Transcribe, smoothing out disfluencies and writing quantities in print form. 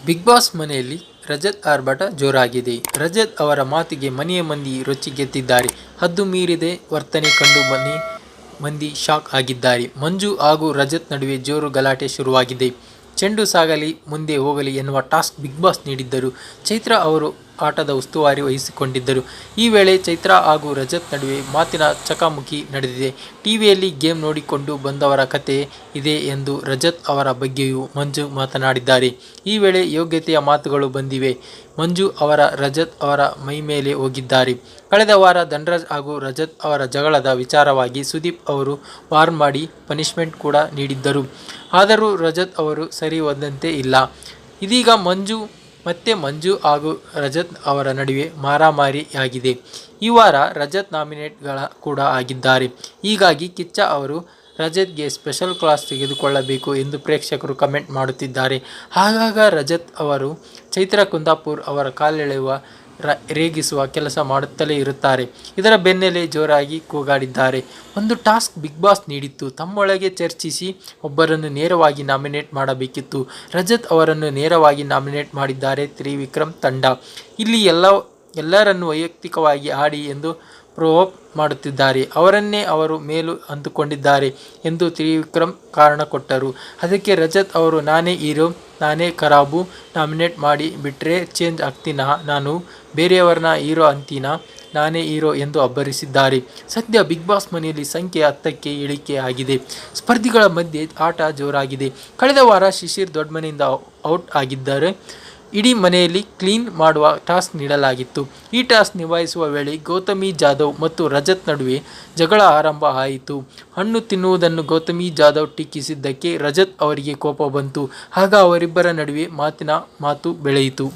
Big boss ಮನೆಯಲ್ಲಿ ರಜತ್ ಆರ್ಭಟ ಜೋರಾಗಿದೆ. ರಜತ್ ಅವರ ಮಾತಿಗೆ ಮನೆಯ ಮಂದಿ ರೊಚ್ಚಿಗೆದ್ದಿದ್ದಾರೆ. ಹದ್ದು ಮೀರಿದ ವರ್ತನೆ ಕಂಡು ಮನೆ ಮಂದಿ ಶಾಕ್ ಆಗಿದ್ದಾರೆ. ಮಂಜು ಹಾಗೂ ರಜತ್ ನಡುವೆ ಜೋರು ಗಲಾಟೆ ಶುರುವಾಗಿದೆ. ಚೆಂಡು ಸಾಗಲಿ ಮುಂದೆ ಹೋಗಲಿ ಎನ್ನುವ ಟಾಸ್ಕ್ ಬಿಗ್ ಬಾಸ್ ನೀಡಿದ್ದರು. ಚೈತ್ರ ಅವರು ಆಟದ ಉಸ್ತುವಾರಿ ವಹಿಸಿಕೊಂಡಿದ್ದರು. ಈ ವೇಳೆ ಚೈತ್ರ ಹಾಗೂ ರಜತ್ ನಡುವೆ ಮಾತಿನ ಚಕಮಕಿ ನಡೆದಿದೆ. ಟಿವಿಯಲ್ಲಿ ಗೇಮ್ ನೋಡಿಕೊಂಡು ಬಂದವರ ಕತೆ ಇದೆ ಎಂದು ರಜತ್ ಅವರ ಬಗ್ಗೆಯೂ ಮಂಜು ಮಾತನಾಡಿದ್ದಾರೆ. ಈ ವೇಳೆ ಯೋಗ್ಯತೆಯ ಮಾತುಗಳು ಬಂದಿವೆ. ಮಂಜು ಅವರ ರಜತ್ ಅವರ ಮೈಮೇಲೆ ಹೋಗಿದ್ದಾರೆ. ಕಳೆದ ವಾರ ಧನರಾಜ್ ಹಾಗೂ ರಜತ್ ಅವರ ಜಗಳದ ವಿಚಾರವಾಗಿ ಸುದೀಪ್ ಅವರು ವಾರ್ನ್ ಮಾಡಿ ಪನಿಷ್ಮೆಂಟ್ ಕೂಡ ನೀಡಿದ್ದರು. ಆದರೂ ರಜತ್ ಅವರು ಸರಿ ಹೋದಂತೆ ಇಲ್ಲ. ಇದೀಗ ಮಂಜು ಹಾಗೂ ರಜತ್ ಅವರ ನಡುವೆ ಮಾರಾಮಾರಿಯಾಗಿದೆ. ಈ ವಾರ ರಜತ್ ನಾಮಿನೇಟ್ಗಳ ಕೂಡ ಆಗಿದ್ದಾರೆ. ಹೀಗಾಗಿ ಕಿಚ್ಚ ಅವರು ರಜತ್ಗೆ ಸ್ಪೆಷಲ್ ಕ್ಲಾಸ್ ತೆಗೆದುಕೊಳ್ಳಬೇಕು ಎಂದು ಪ್ರೇಕ್ಷಕರು ಕಮೆಂಟ್ ಮಾಡುತ್ತಿದ್ದಾರೆ. ಆಗಾಗ ರಜತ್ ಅವರು ಚೈತ್ರ ಕುಂದಾಪುರ್ ಅವರ ಕಾಲೆಳೆಯುವ ರೇಗಿಸುವ ಕೆಲಸ ಮಾಡುತ್ತಲೇ ಇರುತ್ತಾರೆ. ಇದರ ಬೆನ್ನಲ್ಲೇ ಜೋರಾಗಿ ಕೂಗಾಡಿದ್ದಾರೆ. ಒಂದು ಟಾಸ್ಕ್ ಬಿಗ್ ಬಾಸ್ ನೀಡಿತ್ತು. ತಮ್ಮೊಳಗೆ ಚರ್ಚಿಸಿ ಒಬ್ಬರನ್ನು ನೇರವಾಗಿ ನಾಮಿನೇಟ್ ಮಾಡಬೇಕಿತ್ತು. ರಜತ್ ಅವರನ್ನು ನೇರವಾಗಿ ನಾಮಿನೇಟ್ ಮಾಡಿದ್ದಾರೆ ತ್ರಿವಿಕ್ರಮ್ ತಂಡ. ಇಲ್ಲಿ ಎಲ್ಲರನ್ನು ವೈಯಕ್ತಿಕವಾಗಿ ಆಡಿ ಎಂದು ಪ್ರೊವೋಕ್ ಮಾಡುತ್ತಿದ್ದಾರೆ. ಅವರನ್ನೇ ಅವರು ಮೇಲು ಅಂದುಕೊಂಡಿದ್ದಾರೆ ಎಂದು ತ್ರಿವಿಕ್ರಮ್ ಕಾರಣ ಕೊಟ್ಟರು. ಅದಕ್ಕೆ ರಜತ್ ಅವರು ನಾನೇ ಹೀರೋ, ನಾನೇ ಖರಾಬು, ನಾಮಿನೇಟ್ ಮಾಡಿ ಬಿಟ್ರೆ ಚೇಂಜ್ ಆಗ್ತೀನಾ, ನಾನು ಬೇರೆಯವ್ರನ್ನ ಹೀರೋ ಅಂತೀನಾ, ನಾನೇ ಹೀರೋ ಎಂದು ಅಬ್ಬರಿಸಿದ್ದಾರೆ. ಸದ್ಯ ಬಿಗ್ ಬಾಸ್ ಮನೆಯಲ್ಲಿ ಸಂಖ್ಯೆ 10ಕ್ಕೆ ಇಳಿಕೆ ಆಗಿದೆ. ಸ್ಪರ್ಧಿಗಳ ಮಧ್ಯೆ ಆಟ ಜೋರಾಗಿದೆ. ಕಳೆದ ವಾರ ಶಿಶಿರ್ ದೊಡ್ಡಮನೆಯಿಂದ ಔಟ್ ಆಗಿದ್ದರೆ ಇಡೀ ಮನೆಯಲ್ಲಿ ಕ್ಲೀನ್ ಮಾಡುವ ಟಾಸ್ಕ್ ನೀಡಲಾಗಿತ್ತು. ಈ ಟಾಸ್ಕ್ ನಿಭಾಯಿಸುವ ವೇಳೆ ಗೌತಮಿ ಜಾಧವ್ ಮತ್ತು ರಜತ್ ನಡುವೆ ಜಗಳ ಆರಂಭ ಆಯಿತು. ಹಣ್ಣು ತಿನ್ನುವುದನ್ನು ಗೌತಮಿ ಜಾಧವ್ ಟೀಕಿಸಿದ್ದಕ್ಕೆ ರಜತ್ ಅವರಿಗೆ ಕೋಪ ಬಂತು. ಆಗ ಅವರಿಬ್ಬರ ನಡುವೆ ಮಾತಿನ ಮಾತು ಬೆಳೆಯಿತು.